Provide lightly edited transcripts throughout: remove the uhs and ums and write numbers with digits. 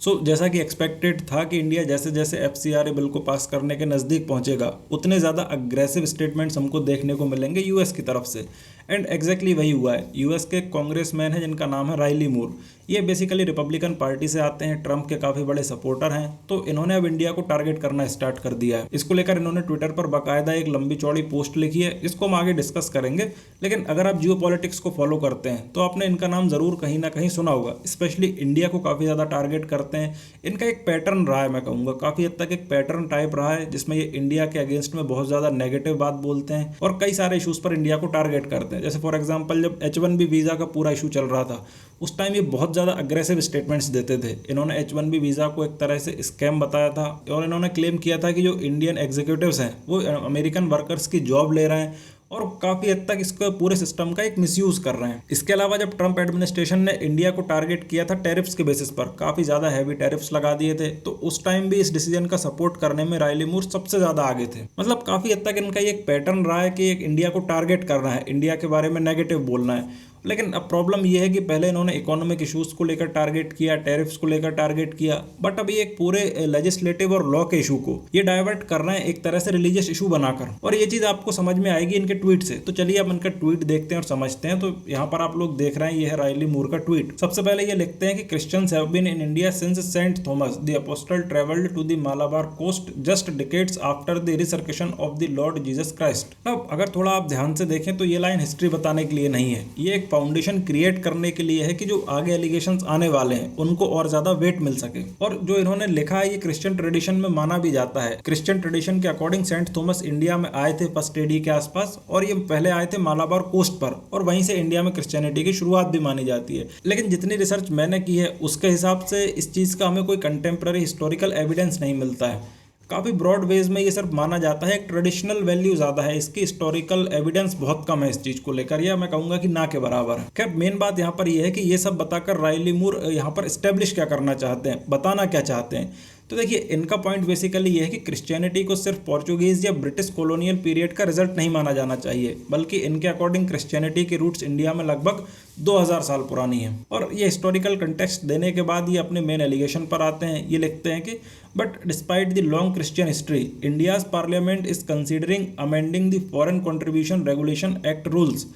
सो जैसा कि एक्सपेक्टेड था कि इंडिया जैसे जैसे FCRA बिल को पास करने के नज़दीक पहुंचेगा उतने ज़्यादा अग्रेसिव स्टेटमेंट्स हमको देखने को मिलेंगे यूएस की तरफ से। एंड एग्जैक्टली वही हुआ है। यूएस के कांग्रेसमैन है जिनका नाम है राइली मूर, ये बेसिकली रिपब्लिकन पार्टी से आते हैं, ट्रंप के काफ़ी बड़े सपोर्टर हैं। तो इन्होंने अब इंडिया को टारगेट करना स्टार्ट कर दिया है। इसको लेकर इन्होंने ट्विटर पर बाकायदा एक लंबी चौड़ी पोस्ट लिखी है, इसको हम आगे डिस्कस करेंगे। लेकिन अगर आप जियो पॉलिटिक्स को फॉलो करते हैं तो आपने इनका नाम ज़रूर कहीं ना कहीं सुना होगा। स्पेशली इंडिया को काफ़ी ज़्यादा टारगेट करते हैं। इनका एक पैटर्न रहा है, मैं कहूँगा काफ़ी हद तक एक पैटर्न टाइप रहा है, जिसमें ये इंडिया के अगेंस्ट में बहुत ज़्यादा नेगेटिव बात बोलते हैं और कई सारे इशूज़ पर इंडिया को टारगेट करते हैं। जैसे फॉर एग्जाम्पल जब H1B वीज़ा का पूरा इशू चल रहा था उस टाइम ये बहुत ज़्यादा अग्रेसिव स्टेटमेंट्स देते थे। इन्होंने H1B वीज़ा को एक तरह से स्कैम बताया था और इन्होंने क्लेम किया था कि जो इंडियन एग्जीक्यूटिव्स हैं वो अमेरिकन वर्कर्स की जॉब ले रहे हैं और काफ़ी हद तक इसको पूरे सिस्टम का एक मिसयूज़ कर रहे हैं। इसके अलावा जब ट्रंप एडमिनिस्ट्रेशन ने इंडिया को टारगेट किया था टैरिफ्स के बेसिस पर, काफ़ी ज़्यादा हैवी टैरिफ्स लगा दिए थे, तो उस टाइम भी इस डिसीजन का सपोर्ट करने में राइली मूर सबसे ज़्यादा आगे थे। मतलब काफ़ी हद तक इनका ये एक पैटर्न रहा है कि एक इंडिया को टारगेट करना है, इंडिया के बारे में नेगेटिव बोलना है। लेकिन अब प्रॉब्लम यह है कि पहले इन्होंने इकोनॉमिक इशूज़ को लेकर टारगेट किया, टैरिफ्स को लेकर टारगेट किया, बट अभी एक पूरे लेजिस्लेटिव और लॉ के इशू को ये डाइवर्ट कर रहे हैं एक तरह से रिलीजियस इशू बनाकर। और ये चीज़ आपको समझ में आएगी इनके ट्वीट से। तो चलिए अब इनका ट्वीट देखते हैं और समझते हैं। तो यहाँ पर आप लोग देख रहे हैं, ये है राइली मूर का ट्वीट। सबसे पहले ये लिखते हैं कि Christians have been in India since Saint Thomas the apostle travelled to the Malabar coast just decades after the resurrection of the lord Jesus Christ. अब अगर थोड़ा आप ध्यान से देखें तो ये लाइन हिस्ट्री बताने के लिए नहीं है, ये एक फाउंडेशन क्रिएट करने के लिए है कि जो आगे एलिगेशंस आने वाले हैं उनको और ज्यादा वेट मिल सके। और जो इन्होंने लिखा है ये क्रिश्चियन ट्रेडिशन में माना भी जाता है। क्रिश्चियन ट्रेडिशन के अकॉर्डिंग सेंट थॉमस इंडिया में आए थे फर्स्ट AD के आसपास और ये पहले आए थे मालाबार कोस्ट पर और वहीं से इंडिया में क्रिश्चियनिटी की शुरुआत भी मानी जाती है। लेकिन जितनी रिसर्च मैंने की है उसके हिसाब से इस चीज़ का हमें कोई कंटेम्प्रेरी हिस्टोरिकल एविडेंस नहीं मिलता है। काफ़ी ब्रॉड वेज में ये सिर्फ माना जाता है, एक ट्रेडिशनल वैल्यू ज़्यादा है, इसकी हिस्टोरिकल एविडेंस बहुत कम है इस चीज़ को लेकर, या मैं कहूँगा कि ना के बराबर है। खैर मेन बात यहाँ पर यह है कि ये सब बताकर राइली मूर यहाँ पर इस्टेब्लिश क्या करना चाहते हैं, बताना क्या चाहते हैं। तो देखिए इनका पॉइंट बेसिकली ये है कि क्रिश्चियनिटी को सिर्फ पोर्चुगीज़ या ब्रिटिश कॉलोनियल पीरियड का रिजल्ट नहीं माना जाना चाहिए, बल्कि इनके अकॉर्डिंग क्रिश्चियनिटी की रूट्स इंडिया में लगभग 2000 साल पुरानी है। और ये हिस्टोरिकल कंटेक्स्ट देने के बाद ये अपने मेन एलिगेशन पर आते हैं। ये लिखते हैं कि but despite the long Christian history India's parliament is considering amending the foreign contribution regulation act rules.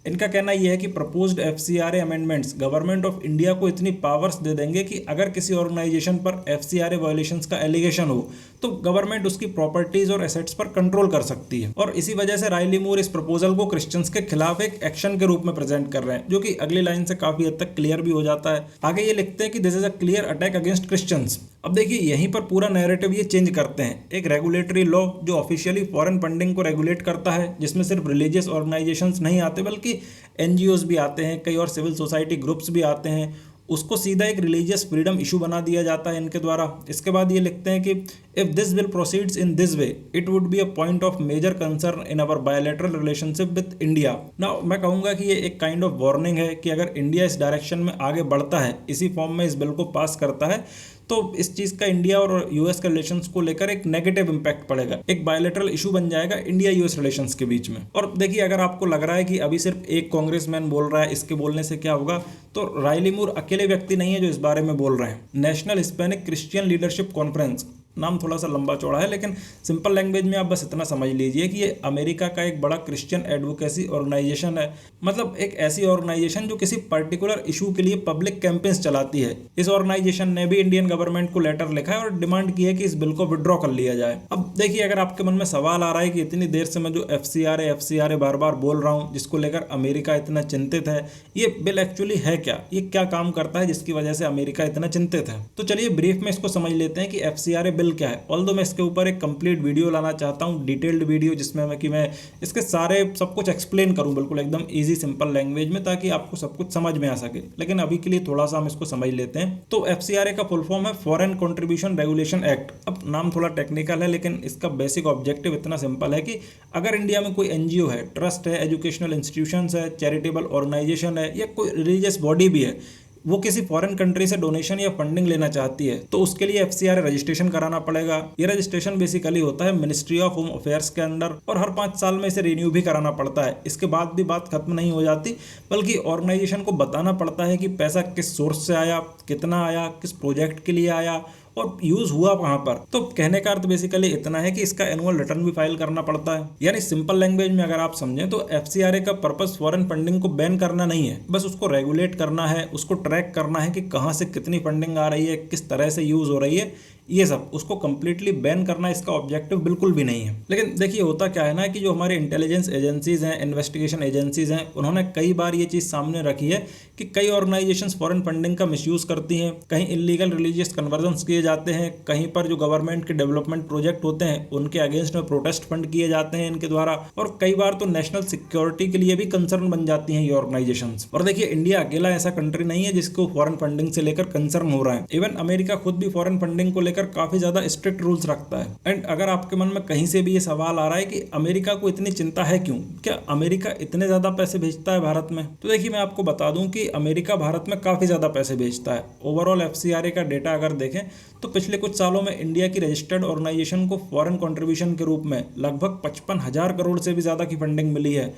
इनका कहना यह है कि proposed FCRA amendments government of India को इतनी पावर्स दे देंगे कि अगर किसी ऑर्गेनाइजेशन पर FCRA वायलेशंस का एलिगेशन हो तो गवर्नमेंट उसकी प्रॉपर्टीज और एसेट्स पर कंट्रोल कर सकती है। और इसी वजह से राइली मूर इस प्रपोजल को क्रिश्चियंस के खिलाफ एक एक्शन के रूप में प्रेजेंट कर रहे हैं, जो कि अगली लाइन से काफी हद तक क्लियर भी हो जाता है। आगे ये लिखते हैं कि this is a clear attack against Christians. अब देखिए यहीं पर पूरा नैरेटिव ये चेंज करते हैं। एक रेगुलेटरी लॉ जो ऑफिशियली फॉरेन फंडिंग को रेगुलेट करता है, जिसमें सिर्फ रिलीजियस ऑर्गेनाइजेशंस नहीं आते बल्कि NGOs भी आते हैं, कई और सिविल सोसाइटी ग्रुप्स भी आते हैं, उसको सीधा एक रिलीजियस फ्रीडम इशू बना दिया जाता है इनके द्वारा। इसके बाद ये लिखते हैं कि if this bill proceeds in this way it would be a point of major concern in our bilateral relationship with India. Now मैं कहूँगा कि ये एक काइंड ऑफ वार्निंग है कि अगर इंडिया इस डायरेक्शन में आगे बढ़ता है, इसी फॉर्म में इस बिल को पास करता है, तो इस चीज़ का इंडिया और यूएस के रिलेशंस को लेकर एक नेगेटिव इंपैक्ट पड़ेगा, एक बायलैटरल इशू बन जाएगा इंडिया यूएस रिलेशंस के बीच में। और देखिए अगर आपको लग रहा है कि अभी सिर्फ एक कांग्रेसमैन बोल रहा है, इसके बोलने से क्या होगा, तो राइली मूर अकेले व्यक्ति नहीं है जो इस बारे में बोल रहे हैं। National Hispanic Christian leadership conference, नाम थोड़ा सा लंबा चौड़ा है लेकिन सिंपल लैंग्वेज में आप बस इतना समझ लीजिए कि ये अमेरिका का एक बड़ा क्रिश्चियन एडवोकेसी ऑर्गेनाइजेशन है। मतलब एक ऐसी ऑर्गेनाइजेशन जो किसी पर्टिकुलर इशू के लिए पब्लिक कैंपेन्स चलाती है। इस ऑर्गेनाइजेशन ने भी इंडियन गवर्नमेंट को लेटर लिखा है और डिमांड की है कि इस बिल को विड्रॉ कर लिया जाए। अब देखिए अगर आपके मन में सवाल आ रहा है कि इतनी देर से मैं जो FCRA बार बार बोल रहा हूँ, जिसको लेकर अमेरिका इतना चिंतित है, ये बिल एक्चुअली है क्या, ये क्या काम करता है जिसकी वजह से अमेरिका इतना चिंतित है। तो चलिए ब्रीफ में इसको समझ लेते हैं कि FCRA बिल क्या है। ऑल्दो मैं इसके ऊपर एक कंप्लीट वीडियो लाना चाहता हूँ, डिटेल्ड वीडियो, जिसमें मैं इसके सारे सब कुछ एक्सप्लेन करूँ बिल्कुल एकदम इजी सिंपल लैंग्वेज में, ताकि आपको सब कुछ समझ में आ सके। लेकिन अभी के लिए थोड़ा सा हम इसको समझ लेते हैं। तो FCRA का फुल फॉर्म है फॉरेन कंट्रीब्यूशन रेगुलेशन एक्ट। अब नाम थोड़ा टेक्निकल है लेकिन इसका बेसिक ऑब्जेक्टिव इतना सिंपल है कि अगर इंडिया में कोई NGO है, ट्रस्ट है, एजुकेशनल इंस्टीट्यूशंस है, चैरिटेबल ऑर्गेनाइजेशन है या कोई रिलीजियस बॉडी भी है, वो किसी फॉरेन कंट्री से डोनेशन या फंडिंग लेना चाहती है तो उसके लिए FCRA रजिस्ट्रेशन कराना पड़ेगा। ये रजिस्ट्रेशन बेसिकली होता है मिनिस्ट्री ऑफ होम अफेयर्स के अंडर और हर 5 साल में इसे रिन्यू भी कराना पड़ता है। इसके बाद भी बात खत्म नहीं हो जाती, बल्कि ऑर्गेनाइजेशन को बताना पड़ता है कि पैसा किस सोर्स से आया, कितना आया, किस प्रोजेक्ट के लिए आया और यूज हुआ वहां पर। तो कहने का अर्थ बेसिकली इतना है कि इसका एनुअल रिटर्न भी फाइल करना पड़ता है। यानी सिंपल लैंग्वेज में अगर आप समझें तो FCRA का पर्पस फॉरेन फंडिंग को बैन करना नहीं है, बस उसको रेगुलेट करना है, उसको ट्रैक करना है कि कहां से कितनी फंडिंग आ रही है, किस तरह से यूज हो रही है, ये सब। उसको कंप्लीटली बैन करना इसका ऑब्जेक्टिव बिल्कुल भी नहीं है। लेकिन देखिए होता क्या है ना कि जो हमारे इंटेलिजेंस एजेंसीज हैं, इन्वेस्टिगेशन एजेंसीज हैं, उन्होंने कई बार ये चीज़ सामने रखी है कि कई ऑर्गेनाइजेशंस फॉरेन फंडिंग का मिसयूज करती हैं। कहीं इलीगल रिलीजियस कन्वर्जन्स किए जाते हैं, कहीं पर जो गवर्नमेंट के डेवलपमेंट प्रोजेक्ट होते हैं उनके अगेंस्ट में प्रोटेस्ट फंड किए जाते हैं इनके द्वारा, और कई बार तो नेशनल सिक्योरिटी के लिए भी कंसर्न बन जाती हैं ये ऑर्गेनाइजेशंस। और देखिए इंडिया अकेला ऐसा कंट्री नहीं है जिसको फॉरेन फंडिंग से लेकर कंसर्न हो रहा है। इवन अमेरिका खुद भी फॉरेन फंडिंग को लेकर काफी ज्यादा स्ट्रिक्ट रूल्स रखता है। एंड अगर आपके मन में कहीं से भी ये सवाल आ रहा है कि अमेरिका को इतनी चिंता है क्यों, क्या अमेरिका इतने ज्यादा पैसे भेजता है भारत में, तो देखिए मैं आपको बता दूं कि अमेरिका भारत में काफी ज्यादा पैसे भेजता है। ओवरऑल FCRA का डेटा अगर देखें तो पिछले कुछ सालों में इंडिया की रजिस्टर्ड ऑर्गेनाइजेशन को फॉरेन कंट्रीब्यूशन के रूप में लगभग 55,000 करोड़ से भी ज्यादा की फंडिंग मिली है।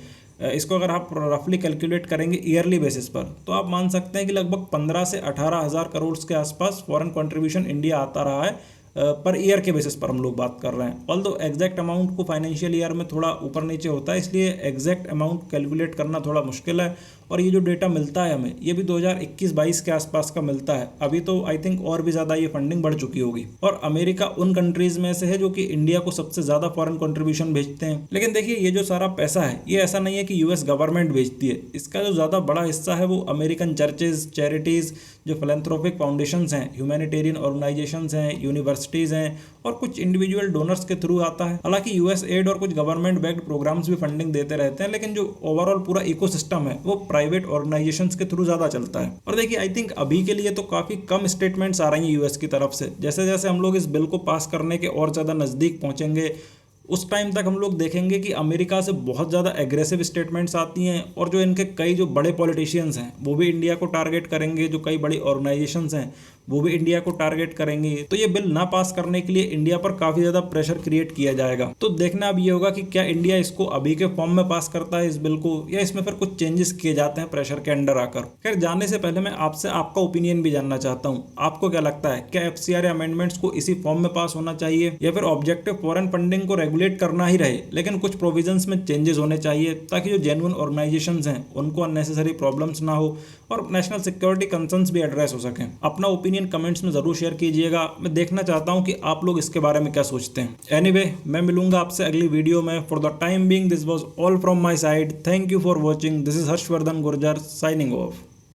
इसको अगर आप रफली कैलकुलेट करेंगे ईयरली बेसिस पर तो आप मान सकते हैं कि लगभग 15 से 18,000 करोड़ के आसपास फॉरेन कंट्रीब्यूशन इंडिया आता रहा है पर ईयर के बेसिस पर हम लोग बात कर रहे हैं। ऑल्दो एग्जैक्ट अमाउंट को फाइनेंशियल ईयर में थोड़ा ऊपर नीचे होता है, इसलिए एग्जैक्ट अमाउंट कैलकुलेट करना थोड़ा मुश्किल है। और ये जो डेटा मिलता है हमें, ये भी 2021-22 के आसपास का मिलता है। अभी तो आई थिंक और भी ज़्यादा ये फंडिंग बढ़ चुकी होगी। और अमेरिका उन कंट्रीज़ में से है जो कि इंडिया को सबसे ज़्यादा फॉरेन कंट्रीब्यूशन भेजते हैं। लेकिन देखिए ये जो सारा पैसा है ये ऐसा नहीं है कि US गवर्नमेंट भेजती है, इसका जो ज़्यादा बड़ा हिस्सा है वो अमेरिकन चर्चेज, चैरिटीज़, जो फिलैंथ्रोपिक फाउंडेशंस हैं, ह्यूमैनिटेरियन ऑर्गेनाइजेशंस हैं, यूनिवर्सिटीज़ हैं और कुछ इंडिविजुअल डोनर्स के थ्रू आता है। हालांकि US एड और कुछ गवर्नमेंट बैक्ड प्रोग्राम्स भी फंडिंग देते रहते हैं, लेकिन जो ओवरऑल पूरा इकोसिस्टम है वो प्राइवेट ऑर्गेनाइजेशंस के थ्रू ज़्यादा चलता है। और देखिए आई थिंक अभी के लिए तो काफ़ी कम स्टेटमेंट्स आ रही हैं US की तरफ से। जैसे जैसे हम लोग इस बिल को पास करने के और ज़्यादा नज़दीक पहुँचेंगे उस टाइम तक हम लोग देखेंगे कि अमेरिका से बहुत ज़्यादा एग्रेसिव स्टेटमेंट्स आती हैं और जो इनके कई जो बड़े पॉलिटिशियंस हैं वो भी इंडिया को टारगेट करेंगे, जो कई बड़ी ऑर्गेनाइजेशंस हैं वो भी इंडिया को टारगेट करेंगे। तो ये बिल ना पास करने के लिए इंडिया पर काफ़ी ज़्यादा प्रेशर क्रिएट किया जाएगा। तो देखना अब ये होगा कि क्या इंडिया इसको अभी के फॉर्म में पास करता है इस बिल को, या इसमें फिर कुछ चेंजेस किए जाते हैं प्रेशर के अंडर आकर। खैर जाने से पहले मैं आपसे आपका ओपिनियन भी जानना चाहता हूँ। आपको क्या लगता है, क्या FCRA अमेंडमेंट्स को इसी फॉर्म में पास होना चाहिए या फिर ऑब्जेक्टिव फॉरेन फंडिंग को रेगुलेट करना ही रहे लेकिन कुछ प्रोविजंस में चेंजेस होने चाहिए ताकि जो जेन्युइन ऑर्गेनाइजेशंस हैं उनको अननेसेसरी प्रॉब्लम्स ना हो और नेशनल सिक्योरिटी कंसर्न्स भी एड्रेस हो सकें। अपना ओपिनियन कमेंट्स में जरूर शेयर कीजिएगा। मैं देखना चाहता हूं कि आप लोग इसके बारे में क्या सोचते हैं। एनीवे, मैं मिलूंगा आपसे अगली वीडियो में। For the time being this was all from my side. Thank you for watching. This is Harshvardhan Gurjar signing off.